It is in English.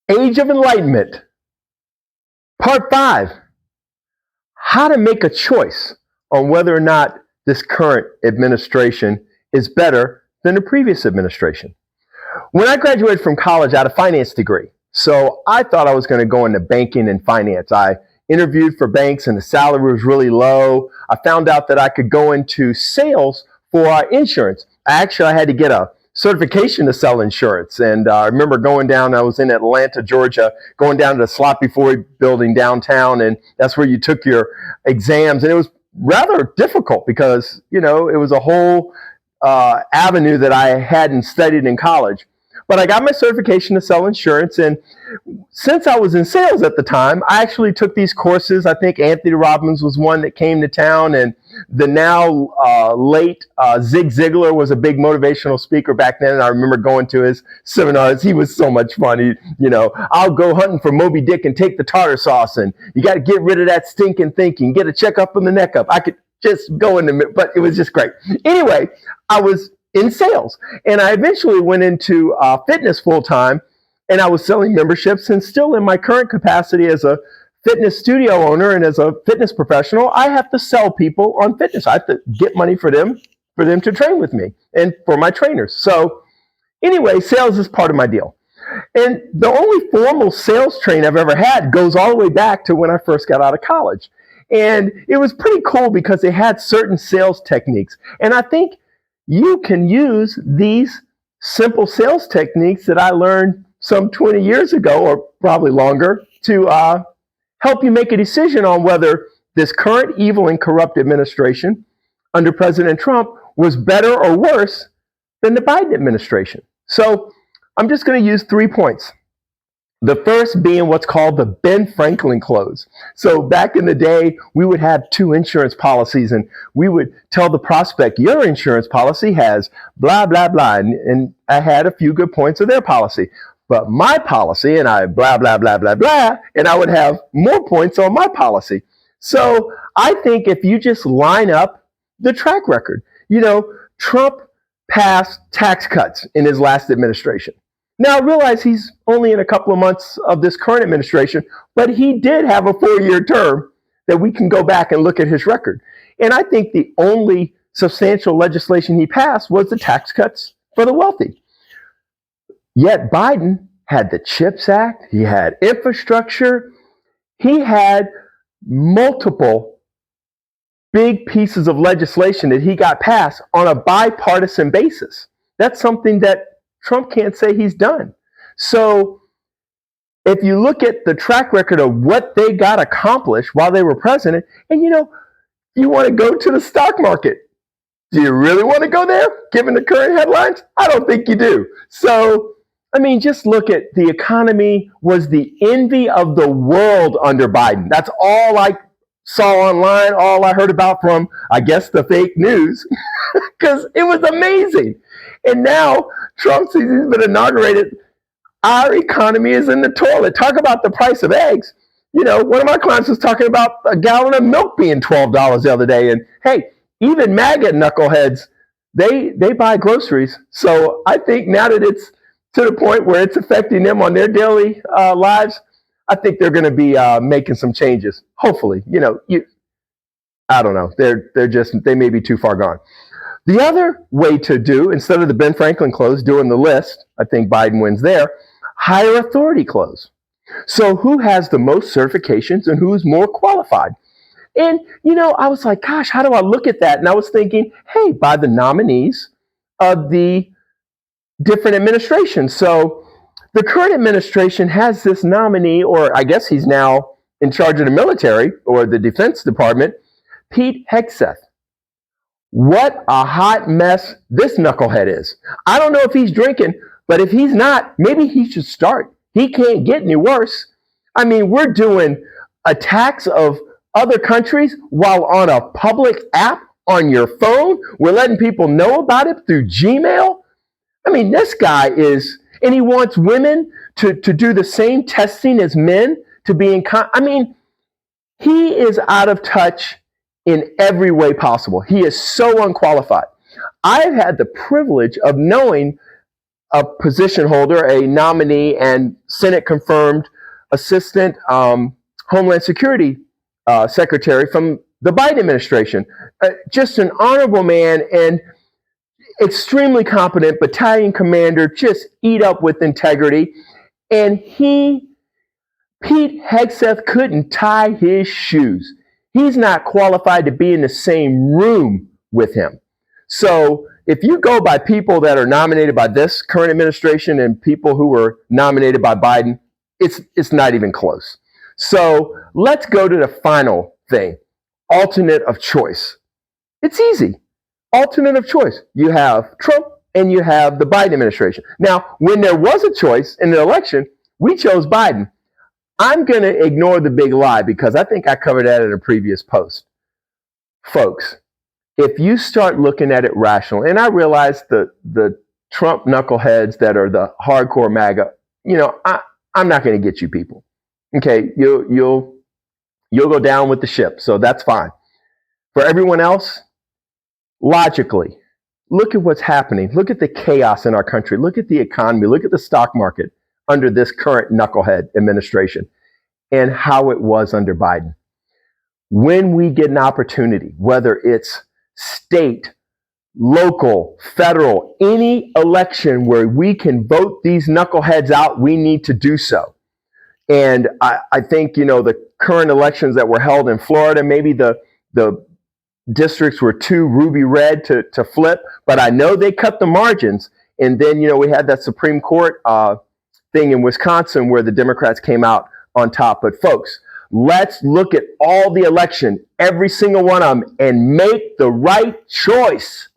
Age of Enlightenment, Part 5, how to make a choice on whether or not this current administration is better than the previous administration. When I graduated from college, I had a finance degree. So I thought I was going to go into banking and finance. I interviewed for banks and the salary was really low. I found out that I could go into sales for insurance. I had to get a certification to sell insurance. And I remember going down, I was in Atlanta, Georgia, going down to the Sloppy Ford building downtown. And that's where you took your exams. And it was rather difficult because, it was a whole avenue that I hadn't studied in college. But I got my certification to sell insurance. And since I was in sales at the time, I actually took these courses. I think Anthony Robbins was one that came to town. And the now late Zig Ziglar was a big motivational speaker back then. And I remember going to his seminars. He was so much fun. I'll go hunting for Moby Dick and take the tartar sauce. And you got to get rid of that stinking thinking. Get a checkup on the neck up. I could just go into, but it was just great. Anyway, I was in sales. And I eventually went into fitness full time, and I was selling memberships. And still in my current capacity as a fitness studio owner and as a fitness professional, I have to sell people on fitness. I have to get money for them to train with me and for my trainers. So anyway, sales is part of my deal. And the only formal sales training I've ever had goes all the way back to when I first got out of college. And it was pretty cool because they had certain sales techniques. And I think you can use these simple sales techniques that I learned some 20 years ago, or probably longer, to help you make a decision on whether this current evil and corrupt administration under President Trump was better or worse than the Biden administration. So I'm just going to use 3 points. The first being what's called the Ben Franklin clause. So back in the day, we would have 2 insurance policies, and we would tell the prospect, your insurance policy has blah, blah, blah. And I had a few good points of their policy. But my policy, and I blah, blah, blah, blah, blah, and I would have more points on my policy. So I think if you just line up the track record, Trump passed tax cuts in his last administration. Now, I realize he's only in a couple of months of this current administration, but he did have a 4-year term that we can go back and look at his record. And I think the only substantial legislation he passed was the tax cuts for the wealthy. Yet Biden had the CHIPS Act, he had infrastructure, he had multiple big pieces of legislation that he got passed on a bipartisan basis. That's something that Trump can't say he's done. So if you look at the track record of what they got accomplished while they were president, and you want to go to the stock market. Do you really want to go there, given the current headlines? I don't think you do. So, just look at the economy was the envy of the world under Biden. That's all I saw online, all I heard about from, I guess, the fake news, because it was amazing. And now Trump, since he's been inaugurated, our economy is in the toilet. Talk about the price of eggs. One of my clients was talking about a gallon of milk being $12 the other day. And hey, even MAGA knuckleheads, they buy groceries. So I think now that it's to the point where it's affecting them on their daily lives, I think they're going to be making some changes. Hopefully, I don't know. They may be too far gone. The other way to do, instead of the Ben Franklin clause, doing the list, I think Biden wins there, higher authority clause. So who has the most certifications and who's more qualified? And, I was like, gosh, how do I look at that? And I was thinking, hey, by the nominees of the different administrations. So the current administration has this nominee, or I guess he's now in charge of the military or the Defense Department, Pete Hegseth. What a hot mess this knucklehead is. I don't know if he's drinking, but if he's not, maybe he should start. He can't get any worse. We're doing attacks of other countries while on a public app on your phone. We're letting people know about it through Gmail. This guy is, and he wants women to do the same testing as men to be in, he is out of touch in every way possible. He is so unqualified. I've had the privilege of knowing a position holder, a nominee and Senate confirmed assistant Homeland Security secretary from the Biden administration. Just an honorable man and extremely competent battalion commander, just eat up with integrity. And Pete Hegseth, couldn't tie his shoes. He's not qualified to be in the same room with him. So if you go by people that are nominated by this current administration and people who were nominated by Biden, it's not even close. So let's go to the final thing, alternate of choice. It's easy. Alternate of choice. You have Trump and you have the Biden administration. Now, when there was a choice in the election, we chose Biden. I'm going to ignore the big lie because I think I covered that in a previous post. Folks, if you start looking at it rationally, and I realize the Trump knuckleheads that are the hardcore MAGA, I'm not going to get you people. Okay, you'll go down with the ship, so that's fine. For everyone else, logically, look at what's happening. Look at the chaos in our country. Look at the economy. Look at the stock market under this current knucklehead administration and how it was under Biden. When we get an opportunity, whether it's state, local, federal, any election where we can vote these knuckleheads out, we need to do so. And I think, the current elections that were held in Florida, maybe the districts were too ruby red to flip, but I know they cut the margins. And then, we had that Supreme Court thing in Wisconsin where the Democrats came out on top. But folks, let's look at all the election, every single one of them, and make the right choice.